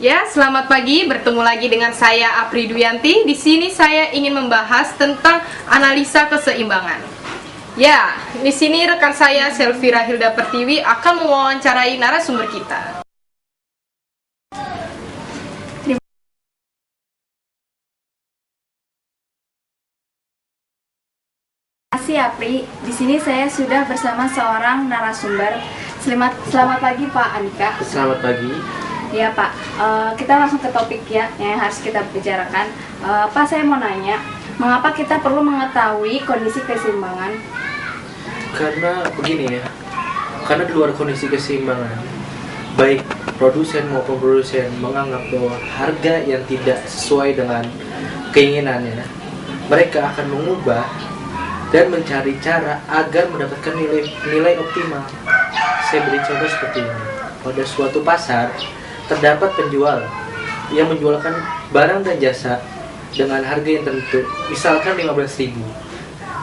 Ya, selamat pagi. Bertemu lagi dengan saya Apri Duyanti. Di sini saya ingin membahas tentang analisa keseimbangan. Ya, di sini rekan saya Selvira Hilda Pertiwi akan mewawancarai narasumber kita. Terima kasih Apri. Di sini saya sudah bersama seorang narasumber. Selamat pagi Pak Andika. Selamat pagi. Ya Pak, kita langsung ke topik ya yang harus kita bicarakan. Pak, saya mau nanya, mengapa kita perlu mengetahui kondisi keseimbangan? Karena begini ya, karena di luar kondisi keseimbangan, baik produsen maupun produsen menganggap bahwa harga yang tidak sesuai dengan keinginannya, mereka akan mengubah dan mencari cara agar mendapatkan nilai optimal. Saya beri contoh seperti ini. Pada suatu pasar, terdapat penjual yang menjualkan barang dan jasa dengan harga yang tertentu, misalkan 15.000.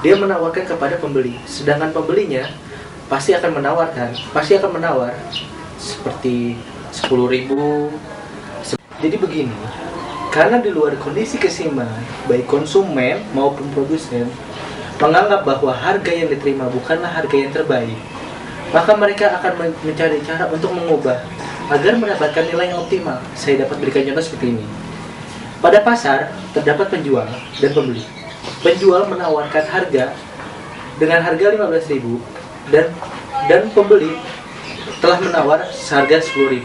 Dia menawarkan kepada pembeli, sedangkan pembelinya pasti akan menawar seperti 10.000. Jadi begini, karena di luar kondisi keseimbangan, baik konsumen maupun produsen menganggap bahwa harga yang diterima bukanlah harga yang terbaik, maka mereka akan mencari cara untuk mengubah agar mendapatkan nilai yang optimal. Saya dapat berikan contoh seperti ini. Pada pasar, terdapat penjual dan pembeli. Penjual menawarkan harga dengan harga 15.000 dan pembeli telah menawar seharga 10.000.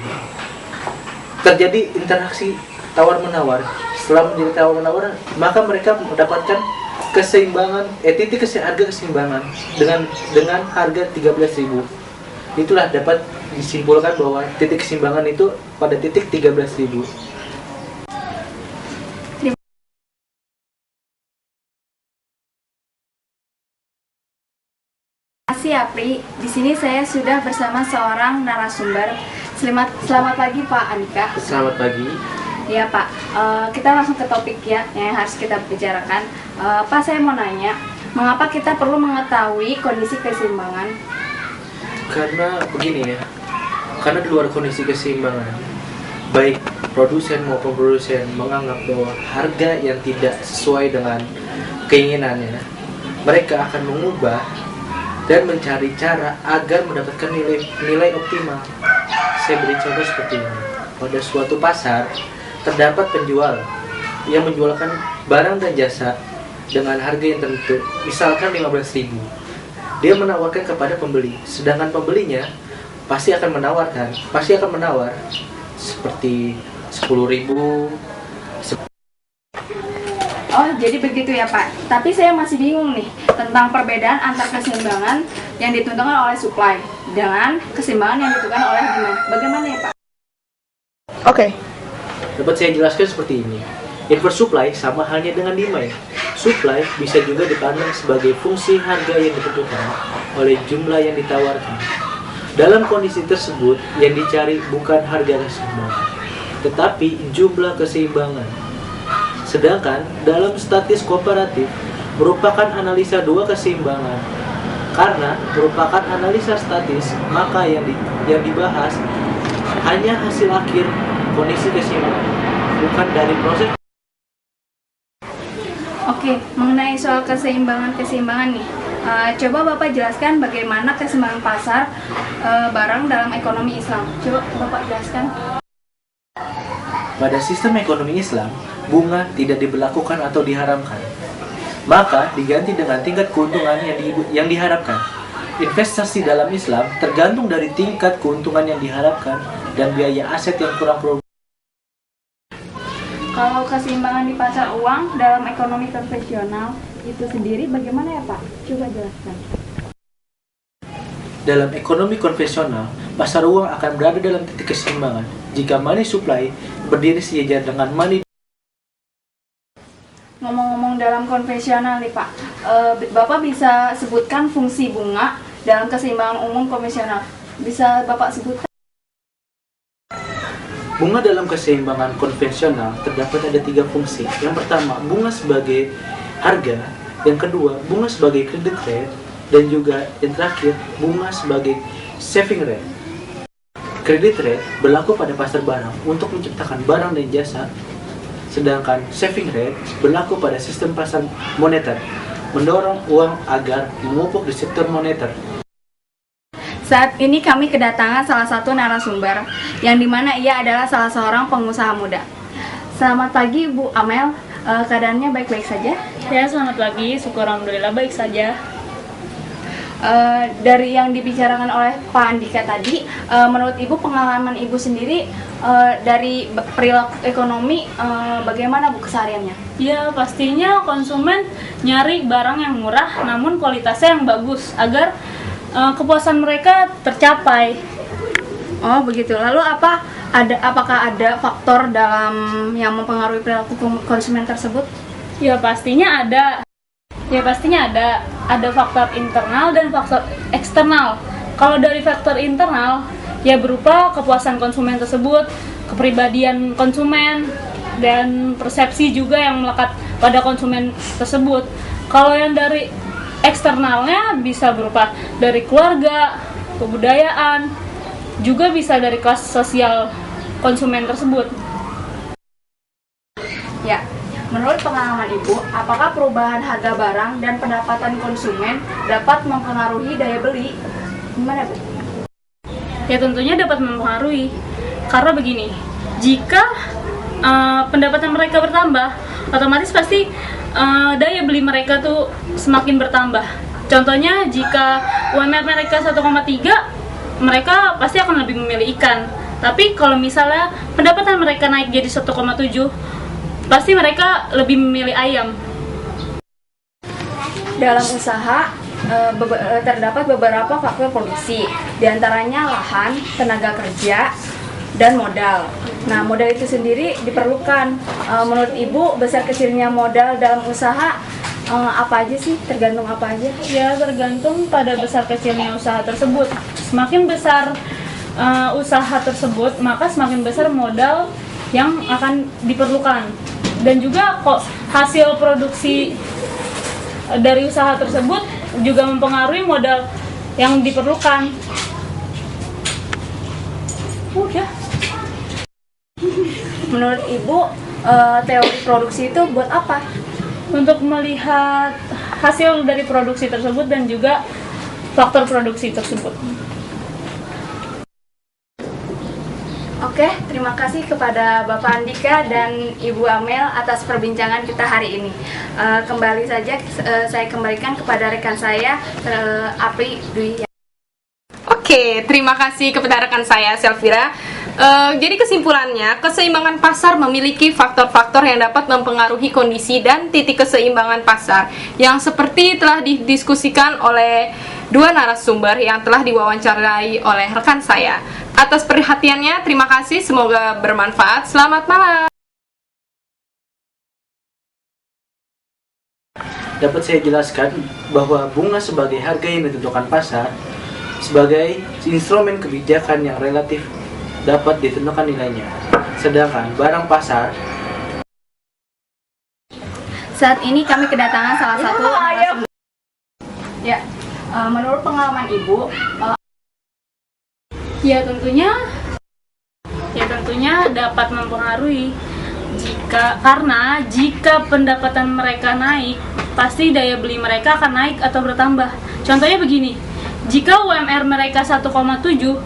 Terjadi interaksi tawar-menawar. Setelah menjadi tawar-menawar, maka mereka mendapatkan keseimbangan, harga keseimbangan dengan harga 13.000. Itulah dapat disimpulkan bahwa titik keseimbangan itu pada titik 13.000. Terima kasih Apri. Di sini saya sudah bersama seorang narasumber. Selamat pagi Pak Andika. Selamat pagi. Ya Pak, kita langsung ke topik ya yang harus kita bicarakan. Pak, saya mau nanya, mengapa kita perlu mengetahui kondisi keseimbangan? Karena begini ya, karena di luar kondisi keseimbangan, baik produsen maupun produsen menganggap bahwa harga yang tidak sesuai dengan keinginannya, mereka akan mengubah dan mencari cara agar mendapatkan nilai optimal. Saya beri contoh seperti ini. Pada suatu pasar, terdapat penjual yang menjualkan barang dan jasa dengan harga yang tertentu, misalkan 15.000. Dia menawarkan kepada pembeli, sedangkan pembelinya pasti akan menawar seperti 10.000. Oh, jadi begitu ya Pak. Tapi saya masih bingung nih tentang perbedaan antar keseimbangan yang ditentukan oleh supply dengan keseimbangan yang ditentukan oleh demand. Bagaimana ya Pak? Oke. Dapat saya jelaskan seperti ini. Inverse supply sama halnya dengan demand. Supply bisa juga dipandang sebagai fungsi harga yang ditentukan oleh jumlah yang ditawarkan. Dalam kondisi tersebut, yang dicari bukan harga keseimbangan, tetapi jumlah keseimbangan. Sedangkan dalam statis komparatif merupakan analisa dua keseimbangan. Karena merupakan analisa statis, maka yang dibahas hanya hasil akhir kondisi keseimbangan, bukan dari proses. Oke, mengenai soal keseimbangan nih, coba Bapak jelaskan bagaimana keseimbangan pasar barang dalam ekonomi Islam. Coba Bapak jelaskan. Pada sistem ekonomi Islam, bunga tidak diberlakukan atau diharamkan, maka diganti dengan tingkat keuntungan yang diharapkan. Investasi dalam Islam tergantung dari tingkat keuntungan yang diharapkan dan biaya aset yang kurang produktif. Kalau keseimbangan di pasar uang dalam ekonomi konvensional itu sendiri bagaimana ya Pak? Coba jelaskan. Dalam ekonomi konvensional, pasar uang akan berada dalam titik keseimbangan jika money supply berdiri sejajar dengan money. Ngomong-ngomong dalam konvensional nih Pak, Bapak bisa sebutkan fungsi bunga dalam keseimbangan umum konvensional. Bisa Bapak sebutkan? Bunga dalam keseimbangan konvensional terdapat ada 3 fungsi. Yang pertama, bunga sebagai harga. Yang kedua, bunga sebagai credit rate. Dan juga yang terakhir, bunga sebagai saving rate. Credit rate berlaku pada pasar barang untuk menciptakan barang dan jasa, sedangkan saving rate berlaku pada sistem pasar moneter, mendorong uang agar memupuk di sektor moneter. Saat ini kami kedatangan salah satu narasumber, yang dimana ia adalah salah seorang pengusaha muda. Selamat pagi Bu Amel, keadaannya baik-baik saja? Ya, selamat pagi. Syukur alhamdulillah baik saja. Dari yang dibicarakan oleh Pak Andika tadi, menurut Ibu, pengalaman Ibu sendiri dari perilaku ekonomi, bagaimana Bu kesehariannya? Ya, pastinya konsumen nyari barang yang murah namun kualitasnya yang bagus agar kepuasan mereka tercapai. Oh begitu. Lalu apakah ada faktor dalam yang mempengaruhi perilaku konsumen tersebut? Ya, pastinya ada. Ada faktor internal dan faktor eksternal. Kalau dari faktor internal, ya berupa kepuasan konsumen tersebut, kepribadian konsumen, dan persepsi juga yang melekat pada konsumen tersebut. Kalau yang dari eksternalnya bisa berupa dari keluarga, kebudayaan, juga bisa dari kelas sosial konsumen tersebut. Ya, menurut pengalaman Ibu, apakah perubahan harga barang dan pendapatan konsumen dapat mempengaruhi daya beli? Gimana Bu? Ya, tentunya dapat mempengaruhi. Karena begini, jika pendapatan mereka bertambah, otomatis pasti daya beli mereka tuh semakin bertambah. Contohnya, jika UMR mereka 1,3, mereka pasti akan lebih memilih ikan. Tapi kalau misalnya pendapatan mereka naik jadi 1,7, pasti mereka lebih memilih ayam. Dalam usaha terdapat beberapa faktor produksi, diantaranya lahan, tenaga kerja, dan modal. Nah, modal itu sendiri diperlukan. Menurut Ibu, besar kecilnya modal dalam usaha apa aja sih? Tergantung apa aja? Ya, tergantung pada besar kecilnya usaha tersebut. Semakin besar usaha tersebut, maka semakin besar modal yang akan diperlukan. Dan juga kok hasil produksi dari usaha tersebut juga mempengaruhi modal yang diperlukan. Udah. Menurut Ibu, teori produksi itu buat apa? Untuk melihat hasil dari produksi tersebut dan juga faktor produksi tersebut. Oke, terima kasih kepada Bapak Andika dan Ibu Amel atas perbincangan kita hari ini. Kembali saja saya kembalikan kepada rekan saya, Apri Dwi. Oke, terima kasih kepada rekan saya Selvira. Jadi kesimpulannya, keseimbangan pasar memiliki faktor-faktor yang dapat mempengaruhi kondisi dan titik keseimbangan pasar yang seperti telah didiskusikan oleh dua narasumber yang telah diwawancarai oleh rekan saya. Atas perhatiannya, terima kasih, semoga bermanfaat. Selamat malam. Dapat saya jelaskan bahwa bunga sebagai harga yang ditentukan pasar sebagai instrumen kebijakan yang relatif dapat ditentukan nilainya. Sedangkan barang pasar, saat ini kami kedatangan salah satu narasumber. Ya, menurut pengalaman Ibu, Ya tentunya dapat mempengaruhi karena jika pendapatan mereka naik, pasti daya beli mereka akan naik atau bertambah. Contohnya begini, jika UMR mereka 1,7,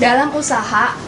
dalam usaha